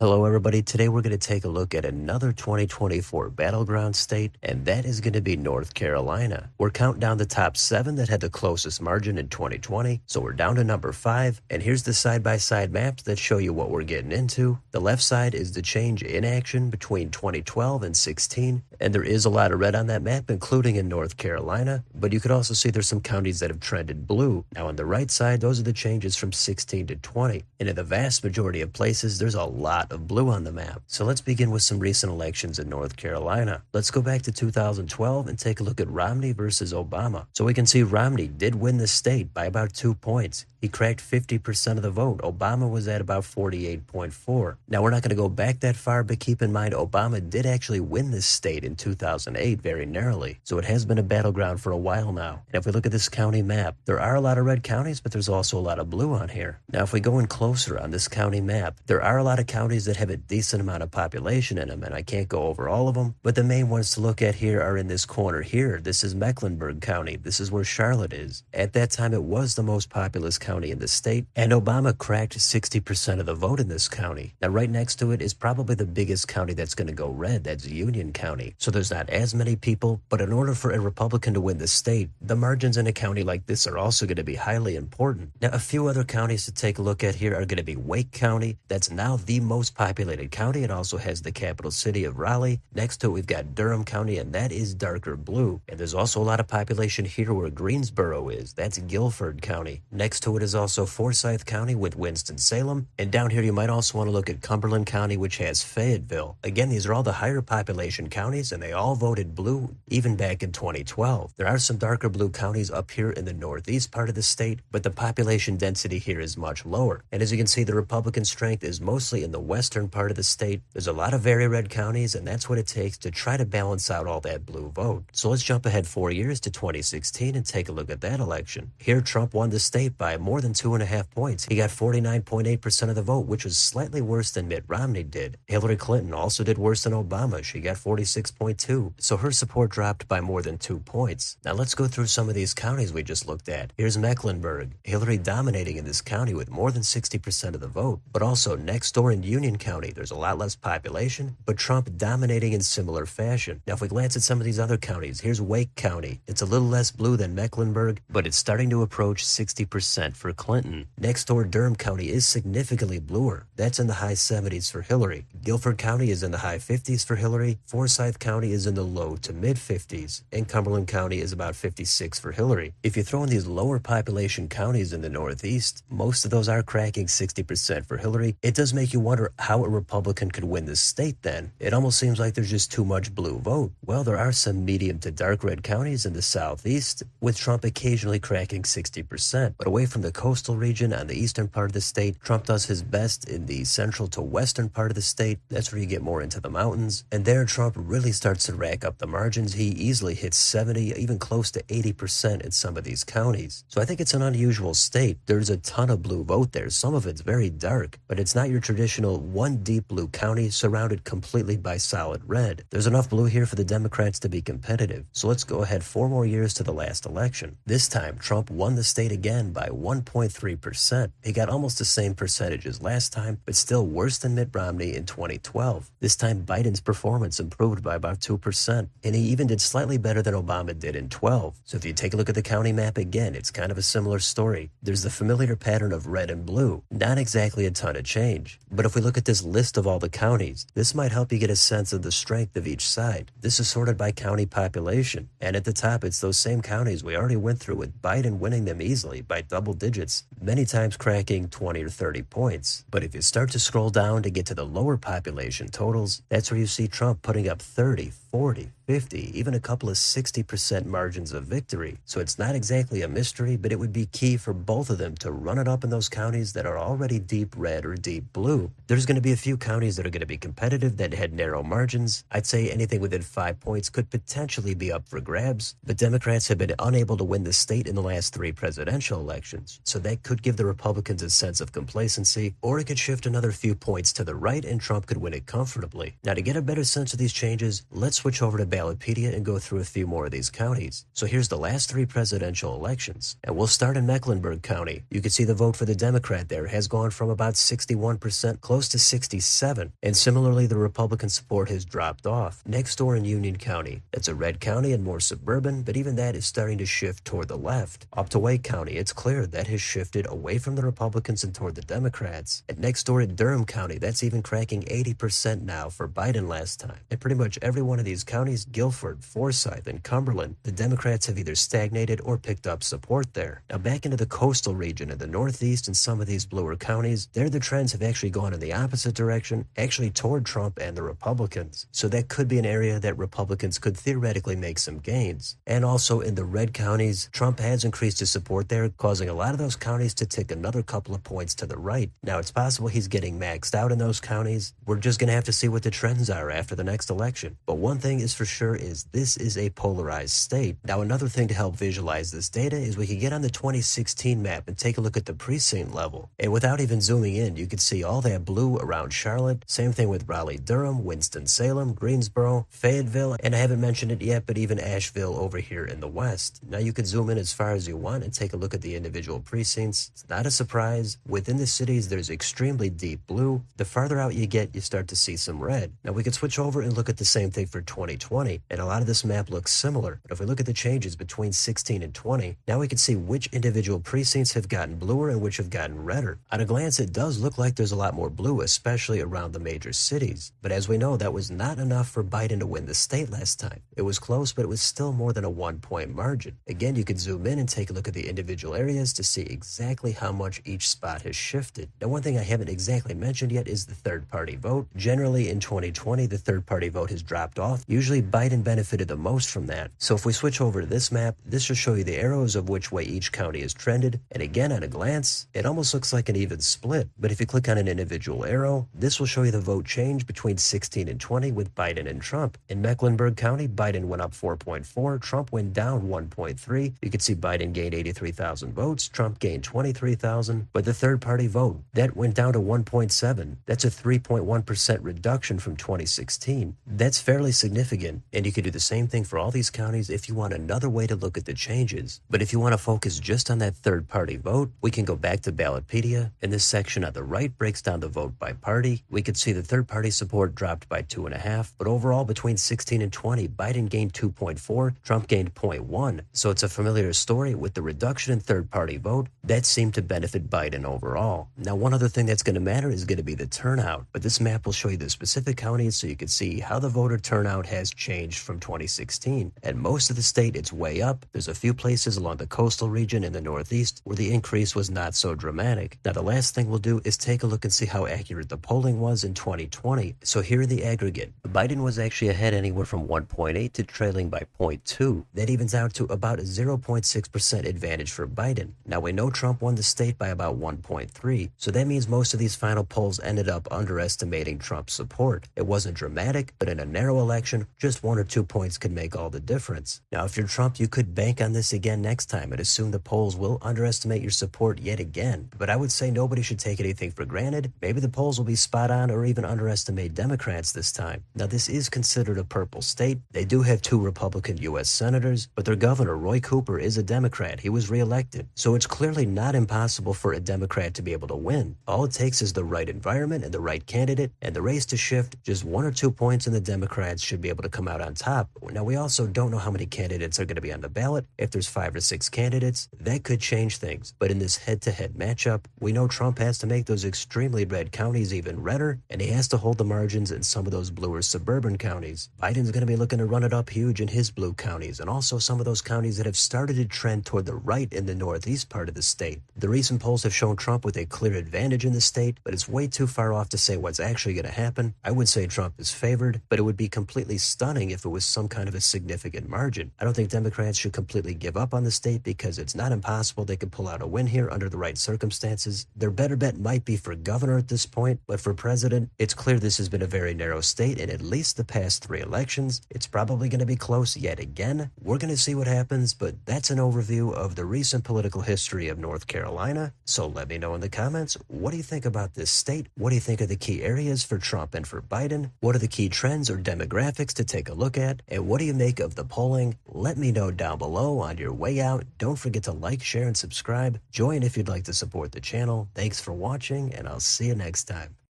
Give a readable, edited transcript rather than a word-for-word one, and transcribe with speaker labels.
Speaker 1: Hello everybody, today we're going to take a look at another 2024 Battleground state, and that is going to be North Carolina. We're counting down the top 7 that had the closest margin in 2020, so we're down to number 5, and here's the side-by-side maps that show you what we're getting into. The left side is the change in action between 2012 and 16, and there is a lot of red on that map, including in North Carolina, but you could also see there's some counties that have trended blue. Now on the right side, those are the changes from 16 to 20, and in the vast majority of places, there's a lot of blue on the map. So let's begin with some recent elections in North Carolina. Let's go back to 2012 and take a look at Romney versus Obama. So we can see Romney did win the state by about 2 points. He cracked 50% of the vote. Obama was at about 48.4. Now, we're not going to go back that far, but keep in mind, Obama did actually win this state in 2008 very narrowly. So it has been a battleground for a while now. And if we look at this county map, there are a lot of red counties, but there's also a lot of blue on here. Now, if we go in closer on this county map, there are a lot of counties that have a decent amount of population in them, and I can't go over all of them, but the main ones to look at here are in this corner here. This is Mecklenburg County. This is where Charlotte is. At that time, it was the most populous county in the state, and Obama cracked 60% of the vote in this county. Now, right next to it is probably the biggest county that's going to go red. That's Union County. So there's not as many people, but in order for a Republican to win the state, the margins in a county like this are also going to be highly important. Now, a few other counties to take a look at here are going to be Wake County. That's now the most populated county. It also has the capital city of Raleigh. Next to it, we've got Durham County, and that is darker blue. And there's also a lot of population here where Greensboro is. That's Guilford County. Next to it is also Forsyth County with Winston-Salem. And down here, you might also want to look at Cumberland County, which has Fayetteville. Again, these are all the higher population counties, and they all voted blue, even back in 2012. There are some darker blue counties up here in the northeast part of the state, but the population density here is much lower. And as you can see, the Republican strength is mostly in the western part of the state. There's a lot of very red counties, and that's what it takes to try to balance out all that blue vote. So let's jump ahead 4 years to 2016 and take a look at that election. Here, Trump won the state by more than 2.5 points. He got 49.8% of the vote, which was slightly worse than Mitt Romney did. Hillary Clinton also did worse than Obama. She got 46.2. So her support dropped by more than 2 points. Now let's go through some of these counties we just looked at. Here's Mecklenburg. Hillary dominating in this county with more than 60% of the vote. But also next door in Union County, there's a lot less population, but Trump dominating in similar fashion. Now if we glance at some of these other counties, here's Wake County. It's a little less blue than Mecklenburg, but it's starting to approach 60% for Clinton. Next door, Durham County is significantly bluer. That's in the high 70s for Hillary. Guilford County is in the high 50s for Hillary. Forsyth County is in the low to mid 50s. And Cumberland County is about 56 for Hillary. If you throw in these lower population counties in the northeast, most of those are cracking 60% for Hillary. It does make you wonder how a Republican could win this state then. It almost seems like there's just too much blue vote. Well, there are some medium to dark red counties in the southeast, with Trump occasionally cracking 60%. But away from the coastal region on the eastern part of the state, Trump does his best in the central to western part of the state. That's where you get more into the mountains. And there, Trump really starts to rack up the margins. He easily hits 70, even close to 80% in some of these counties. So I think it's an unusual state. There's a ton of blue vote there. Some of it's very dark, but it's not your traditional one deep blue county surrounded completely by solid red. There's enough blue here for the Democrats to be competitive. So let's go ahead 4 more years to the last election. This time, Trump won the state again by 1.3%. He got almost the same percentage as last time, but still worse than Mitt Romney in 2012. This time, Biden's performance improved by about 2%, and he even did slightly better than Obama did in 12. So if you take a look at the county map again, it's kind of a similar story. There's the familiar pattern of red and blue. Not exactly a ton of change. But if we look at this list of all the counties, this might help you get a sense of the strength of each side. This is sorted by county population, and at the top, it's those same counties we already went through, with Biden winning them easily by double digits, many times cracking 20 or 30 points. But if you start to scroll down to get to the lower population totals, that's where you see Trump putting up 30, 40, 50, even a couple of 60% margins of victory. So it's not exactly a mystery, but it would be key for both of them to run it up in those counties that are already deep red or deep blue. There's going to be a few counties that are going to be competitive that had narrow margins. I'd say anything within 5 points could potentially be up for grabs, but Democrats have been unable to win the state in the last 3 presidential elections. So that could give the Republicans a sense of complacency, or it could shift another few points to the right and Trump could win it comfortably. Now, to get a better sense of these changes, let's switch over to Ballotpedia and go through a few more of these counties. So here's the last 3 presidential elections, and we'll start in Mecklenburg County. You can see the vote for the Democrat there has gone from about 61% close close to 67, and similarly the Republican support has dropped off. Next door in Union County, it's a red county and more suburban, but even that is starting to shift toward the left. Up to Wake County, it's clear that has shifted away from the Republicans and toward the Democrats. And next door in Durham County, that's even cracking 80% now for Biden last time. And pretty much every one of these counties, Guilford, Forsyth, and Cumberland, the Democrats have either stagnated or picked up support there. Now back into the coastal region in the Northeast and some of these bluer counties, there the trends have actually gone in the opposite direction, actually toward Trump and the Republicans. So that could be an area that Republicans could theoretically make some gains. And also in the red counties, Trump has increased his support there, causing a lot of those counties to tick another couple of points to the right. Now it's possible he's getting maxed out in those counties. We're just going to have to see what the trends are after the next election. But one thing is for sure is this is a polarized state. Now another thing to help visualize this data is we can get on the 2016 map and take a look at the precinct level. And without even zooming in, you can see all that blue around Charlotte. Same thing with Raleigh-Durham, Winston-Salem, Greensboro, Fayetteville, and I haven't mentioned it yet, but even Asheville over here in the west. Now you could zoom in as far as you want and take a look at the individual precincts. It's not a surprise. Within the cities, there's extremely deep blue. The farther out you get, you start to see some red. Now we could switch over and look at the same thing for 2020, and a lot of this map looks similar. But if we look at the changes between 16 and 20, now we can see which individual precincts have gotten bluer and which have gotten redder. At a glance, it does look like there's a lot more blue, especially around the major cities. But as we know, that was not enough for Biden to win the state last time. It was close, but it was still more than a 1-point margin. Again, you could zoom in and take a look at the individual areas to see exactly how much each spot has shifted. Now, one thing I haven't exactly mentioned yet is the third-party vote. Generally, in 2020, the third-party vote has dropped off. Usually, Biden benefited the most from that. So if we switch over to this map, this should show you the arrows of which way each county is trended. And again, at a glance, it almost looks like an even split. But if you click on an individual arrow, this will show you the vote change between 16 and 20 with Biden and Trump. In Mecklenburg County, Biden went up 4.4, Trump went down 1.3. You can see Biden gained 83,000 votes, Trump gained 23,000. But the third-party vote, that went down to 1.7. That's a 3.1% reduction from 2016. That's fairly significant, and you could do the same thing for all these counties if you want another way to look at the changes. But if you want to focus just on that third-party vote, we can go back to Ballotpedia, and this section on the right breaks down the vote by party. We could see the third-party support dropped by 2.5, but overall between 16 and 20, Biden gained 2.4, Trump gained 0.1. So it's a familiar story with the reduction in third-party vote that seemed to benefit Biden overall. Now, one other thing that's going to matter is going to be the turnout, but this map will show you the specific counties so you can see how the voter turnout has changed from 2016. At most of the state, it's way up. There's a few places along the coastal region in the Northeast where the increase was not so dramatic. Now, the last thing we'll do is take a look and see how accurate the polling was in 2020. So here in the aggregate, Biden was actually ahead anywhere from 1.8 to trailing by 0.2. That evens out to about a 0.6% advantage for Biden. Now, we know Trump won the state by about 1.3, so that means most of these final polls ended up underestimating Trump's support. It wasn't dramatic, but in a narrow election, just 1 or 2 points could make all the difference. Now, if you're Trump, you could bank on this again next time and assume the polls will underestimate your support yet again. But I would say nobody should take anything for granted. Maybe the polls will be spot on or even underestimate Democrats this time. Now, this is considered a purple state. They do have 2 Republican U.S. senators, but their governor, Roy Cooper, is a Democrat. He was reelected. So it's clearly not impossible for a Democrat to be able to win. All it takes is the right environment and the right candidate, and the race to shift just 1 or 2 points, and the Democrats should be able to come out on top. Now, we also don't know how many candidates are going to be on the ballot. If there's 5 or 6 candidates, that could change things. But in this head-to-head matchup, we know Trump has to make those extremely red counties even redder, and he has to hold the margins in some of those bluer suburban counties. Biden's going to be looking to run it up huge in his blue counties, and also some of those counties that have started to trend toward the right in the northeast part of the state. The recent polls have shown Trump with a clear advantage in the state, but it's way too far off to say what's actually going to happen. I would say Trump is favored, but it would be completely stunning if it was some kind of a significant margin. I don't think Democrats should completely give up on the state because it's not impossible they could pull out a win here under the right circumstances. Their better bet might be for governor at this point, but for president, it's clear this has been a very narrow state in at least the past 3 elections. It's probably going to be close yet again. We're going to see what happens, but that's an overview of the recent political history of North Carolina. So let me know in the comments, what do you think about this state? What do you think are the key areas for Trump and for Biden? What are the key trends or demographics to take a look at? And what do you make of the polling? Let me know down below on your way out. Don't forget to like, share, and subscribe. Join if you'd like to support the channel. Thanks for watching, and I'll see you next time.